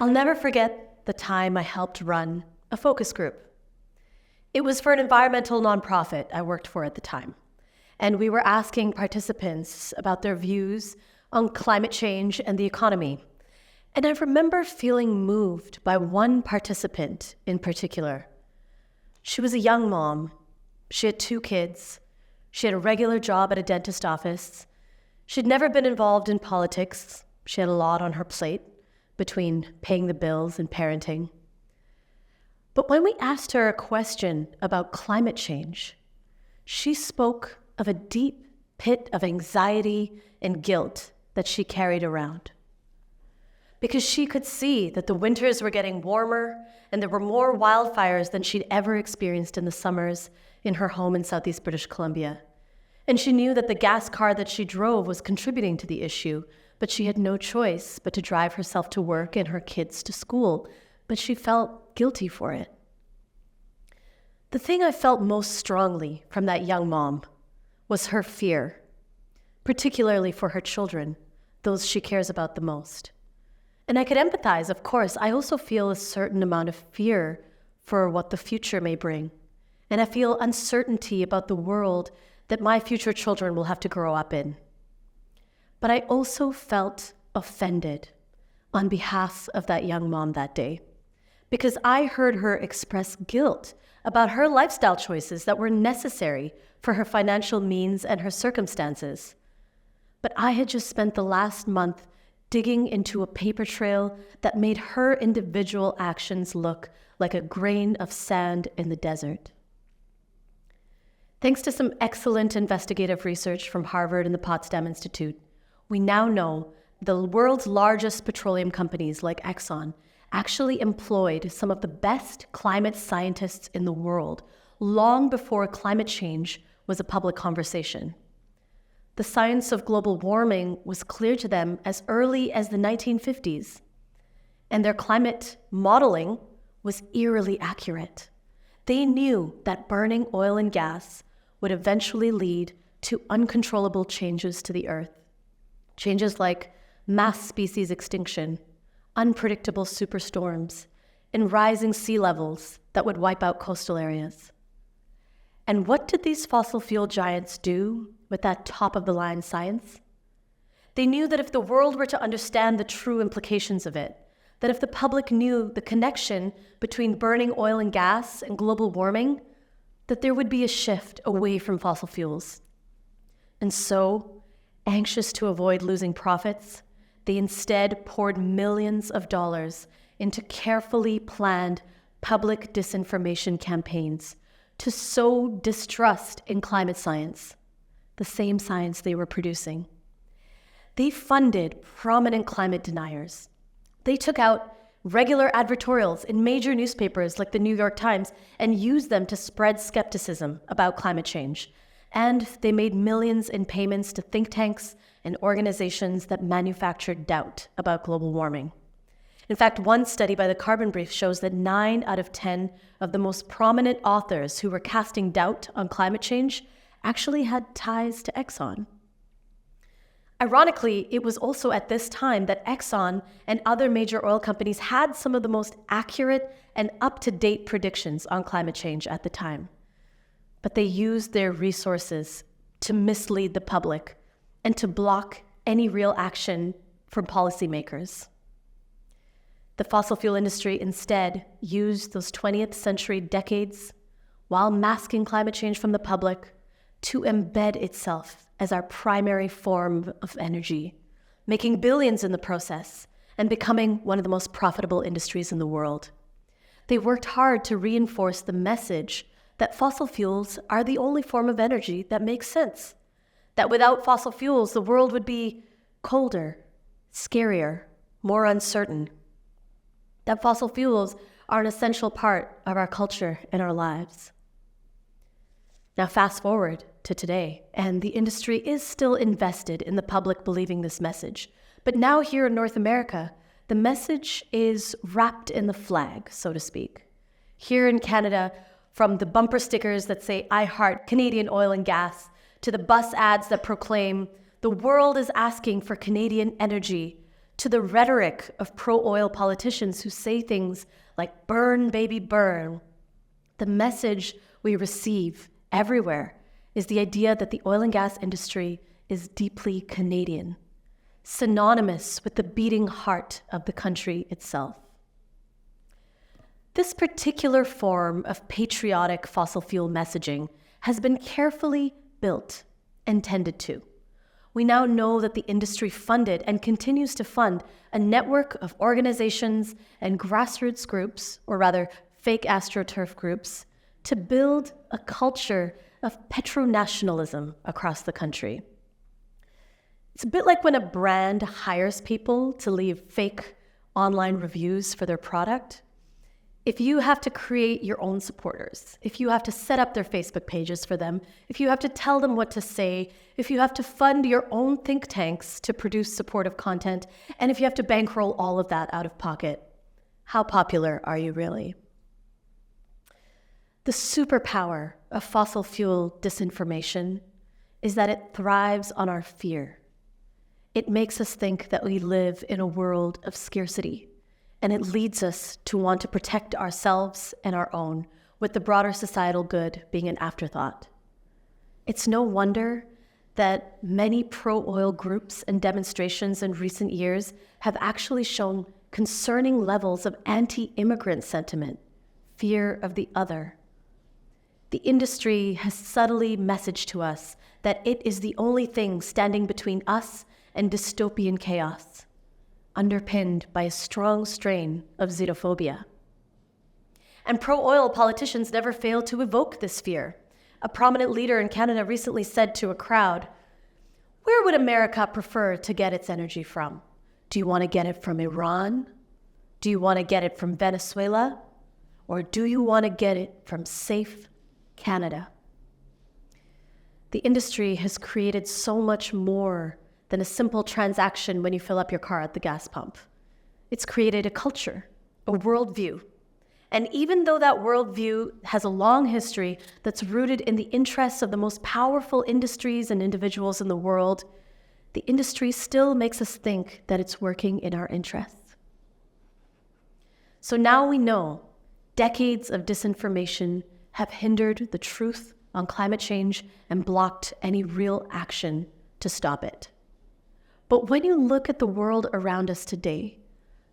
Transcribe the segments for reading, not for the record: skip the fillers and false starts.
I'll never forget the time I helped run a focus group. It was for an environmental nonprofit I worked for at the time, and we were asking participants about their views on climate change and the economy. And I remember feeling moved by one participant in particular. She was a young mom. She had 2 kids. She had a regular job at a dentist office. She'd never been involved in politics. She had a lot on her plate between paying the bills and parenting. But when we asked her a question about climate change, she spoke of a deep pit of anxiety and guilt that she carried around. Because she could see that the winters were getting warmer and there were more wildfires than she'd ever experienced in the summers in her home in Southeast British Columbia. And she knew that the gas car that she drove was contributing to the issue, but she had no choice but to drive herself to work and her kids to school, but she felt guilty for it. The thing I felt most strongly from that young mom was her fear, particularly for her children, those she cares about the most. And I could empathize, of course. I also feel a certain amount of fear for what the future may bring. And I feel uncertainty about the world that my future children will have to grow up in. But I also felt offended on behalf of that young mom that day, because I heard her express guilt about her lifestyle choices that were necessary for her financial means and her circumstances. But I had just spent the last month digging into a paper trail that made her individual actions look like a grain of sand in the desert. Thanks to some excellent investigative research from Harvard and the Potsdam Institute, we now know the world's largest petroleum companies like Exxon actually employed some of the best climate scientists in the world long before climate change was a public conversation. The science of global warming was clear to them as early as the 1950s, and their climate modeling was eerily accurate. They knew that burning oil and gas would eventually lead to uncontrollable changes to the Earth. Changes like mass species extinction, unpredictable superstorms, and rising sea levels that would wipe out coastal areas. And what did these fossil fuel giants do with that top-of-the-line science? They knew that if the world were to understand the true implications of it, that if the public knew the connection between burning oil and gas and global warming, that there would be a shift away from fossil fuels. And so, anxious to avoid losing profits, they instead poured millions of dollars into carefully planned public disinformation campaigns to sow distrust in climate science, the same science they were producing. They funded prominent climate deniers. They took out regular advertorials in major newspapers like the New York Times and used them to spread skepticism about climate change. And they made millions in payments to think tanks and organizations that manufactured doubt about global warming. In fact, one study by the Carbon Brief shows that 9 out of 10 of the most prominent authors who were casting doubt on climate change actually had ties to Exxon. Ironically, it was also at this time that Exxon and other major oil companies had some of the most accurate and up-to-date predictions on climate change at the time. But they used their resources to mislead the public and to block any real action from policymakers. The fossil fuel industry instead used those 20th century decades, while masking climate change from the public, to embed itself as our primary form of energy, making billions in the process and becoming one of the most profitable industries in the world. They worked hard to reinforce the message that fossil fuels are the only form of energy that makes sense, that without fossil fuels, the world would be colder, scarier, more uncertain, that fossil fuels are an essential part of our culture and our lives. Now fast forward to today, and the industry is still invested in the public believing this message. But now here in North America, the message is wrapped in the flag, so to speak. Here in Canada, from the bumper stickers that say, "I heart Canadian oil and gas," to the bus ads that proclaim, "The world is asking for Canadian energy," to the rhetoric of pro-oil politicians who say things like "burn, baby, burn," the message we receive everywhere is the idea that the oil and gas industry is deeply Canadian, synonymous with the beating heart of the country itself. This particular form of patriotic fossil fuel messaging has been carefully built and tended to. We now know that the industry funded and continues to fund a network of organizations and grassroots groups, or rather fake astroturf groups, to build a culture of Petro-nationalism across the country. It's a bit like when a brand hires people to leave fake online reviews for their product. If you have to create your own supporters, if you have to set up their Facebook pages for them, if you have to tell them what to say, if you have to fund your own think tanks to produce supportive content, and if you have to bankroll all of that out of pocket, how popular are you really? The superpower of fossil fuel disinformation is that it thrives on our fear. It makes us think that we live in a world of scarcity, and it leads us to want to protect ourselves and our own, with the broader societal good being an afterthought. It's no wonder that many pro-oil groups and demonstrations in recent years have actually shown concerning levels of anti-immigrant sentiment, fear of the other. The industry has subtly messaged to us that it is the only thing standing between us and dystopian chaos, underpinned by a strong strain of xenophobia. And pro-oil politicians never fail to evoke this fear. A prominent leader in Canada recently said to a crowd, "Where would America prefer to get its energy from? Do you want to get it from Iran? Do you want to get it from Venezuela? Or do you want to get it from safe Canada?" The industry has created so much more than a simple transaction when you fill up your car at the gas pump. It's created a culture, a worldview. And even though that worldview has a long history that's rooted in the interests of the most powerful industries and individuals in the world, the industry still makes us think that it's working in our interests. So now we know decades of disinformation have hindered the truth on climate change and blocked any real action to stop it. But when you look at the world around us today,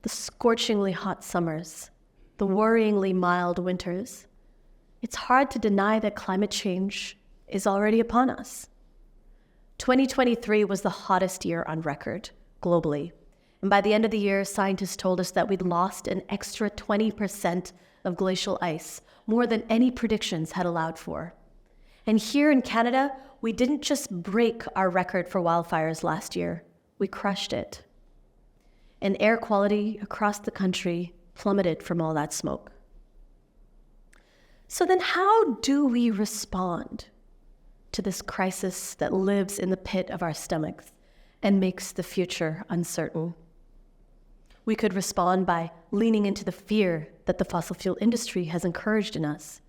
the scorchingly hot summers, the worryingly mild winters, it's hard to deny that climate change is already upon us. 2023 was the hottest year on record globally. And by the end of the year, scientists told us that we'd lost an extra 20% of glacial ice, more than any predictions had allowed for. And here in Canada, we didn't just break our record for wildfires last year, we crushed it. And air quality across the country plummeted from all that smoke. So then how do we respond to this crisis that lives in the pit of our stomachs and makes the future uncertain? We could respond by leaning into the fear that the fossil fuel industry has encouraged in us.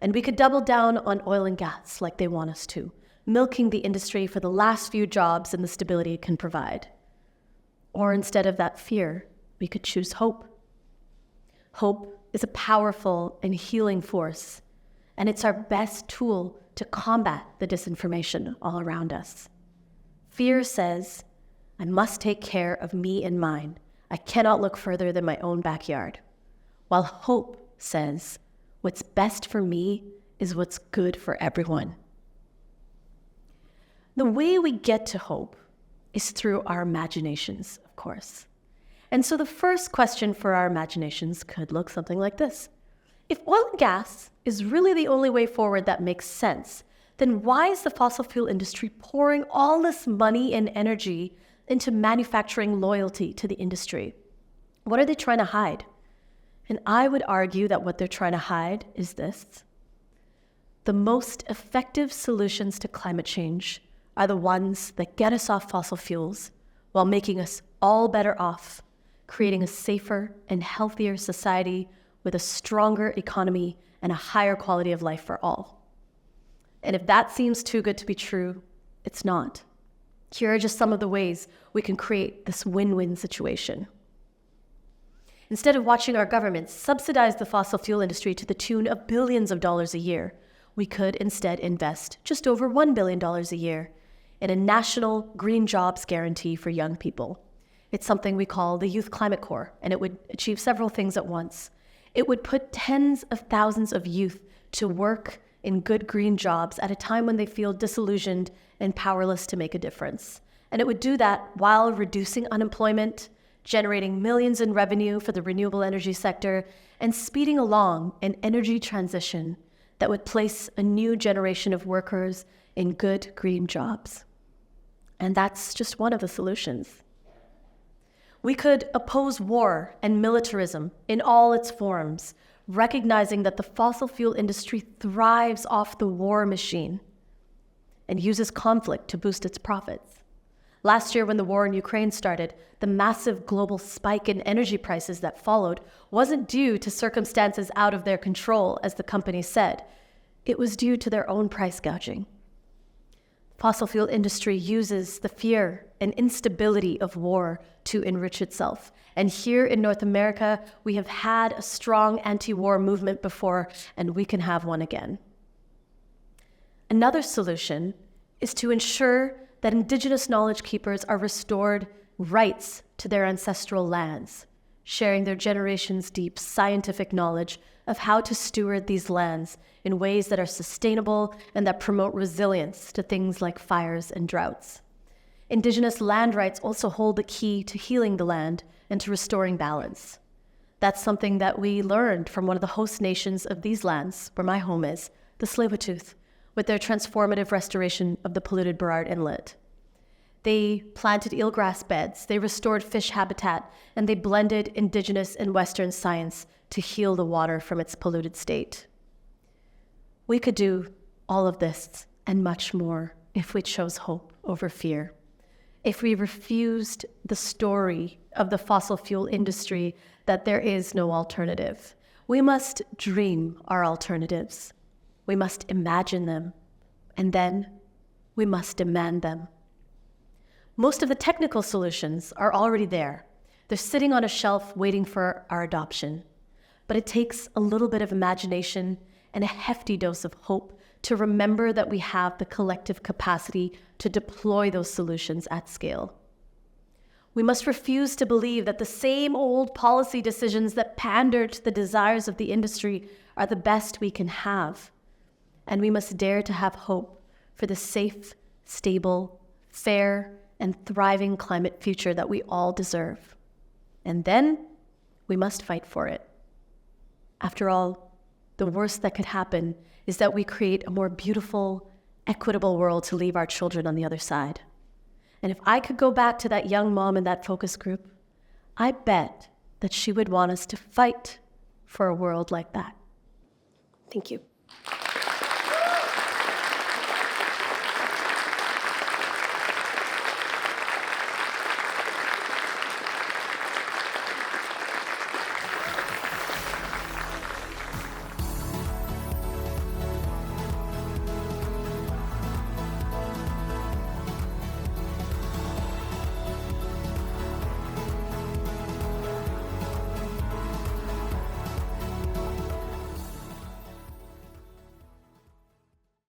And we could double down on oil and gas like they want us to, milking the industry for the last few jobs and the stability it can provide. Or instead of that fear, we could choose hope. Hope is a powerful and healing force, and it's our best tool to combat the disinformation all around us. Fear says, I must take care of me and mine. I cannot look further than my own backyard. While hope says, what's best for me is what's good for everyone. The way we get to hope is through our imaginations, of course. And so the first question for our imaginations could look something like this. If oil and gas is really the only way forward that makes sense, then why is the fossil fuel industry pouring all this money and energy into manufacturing loyalty to the industry? What are they trying to hide? And I would argue that what they're trying to hide is this. The most effective solutions to climate change are the ones that get us off fossil fuels while making us all better off, creating a safer and healthier society with a stronger economy and a higher quality of life for all. And if that seems too good to be true, it's not. Here are just some of the ways we can create this win-win situation. Instead of watching our governments subsidize the fossil fuel industry to the tune of billions of dollars a year, we could instead invest just over $1 billion a year in a national green jobs guarantee for young people. It's something we call the Youth Climate Corps, and it would achieve several things at once. It would put tens of thousands of youth to work in good green jobs at a time when they feel disillusioned and powerless to make a difference. And it would do that while reducing unemployment, generating millions in revenue for the renewable energy sector, and speeding along an energy transition that would place a new generation of workers in good green jobs. And that's just one of the solutions. We could oppose war and militarism in all its forms, recognizing that the fossil fuel industry thrives off the war machine and uses conflict to boost its profits. Last year, when the war in Ukraine started, the massive global spike in energy prices that followed wasn't due to circumstances out of their control, as the company said. It was due to their own price gouging. Fossil fuel industry uses the fear and instability of war to enrich itself. And here in North America, we have had a strong anti-war movement before, and we can have one again. Another solution is to ensure that Indigenous knowledge keepers are restored rights to their ancestral lands, sharing their generations' deep scientific knowledge of how to steward these lands in ways that are sustainable and that promote resilience to things like fires and droughts. Indigenous land rights also hold the key to healing the land and to restoring balance. That's something that we learned from one of the host nations of these lands, where my home is, the Tsleil-Waututh, with their transformative restoration of the polluted Burrard Inlet. They planted eelgrass beds, they restored fish habitat, and they blended Indigenous and Western science to heal the water from its polluted state. We could do all of this and much more if we chose hope over fear. If we refused the story of the fossil fuel industry that there is no alternative. We must dream our alternatives. We must imagine them, and then we must demand them. Most of the technical solutions are already there. They're sitting on a shelf waiting for our adoption. But it takes a little bit of imagination and a hefty dose of hope to remember that we have the collective capacity to deploy those solutions at scale. We must refuse to believe that the same old policy decisions that pander to the desires of the industry are the best we can have. And we must dare to have hope for the safe, stable, fair, and thriving climate future that we all deserve. And then we must fight for it. After all, the worst that could happen is that we create a more beautiful, equitable world to leave our children on the other side. And if I could go back to that young mom in that focus group, I bet that she would want us to fight for a world like that. Thank you.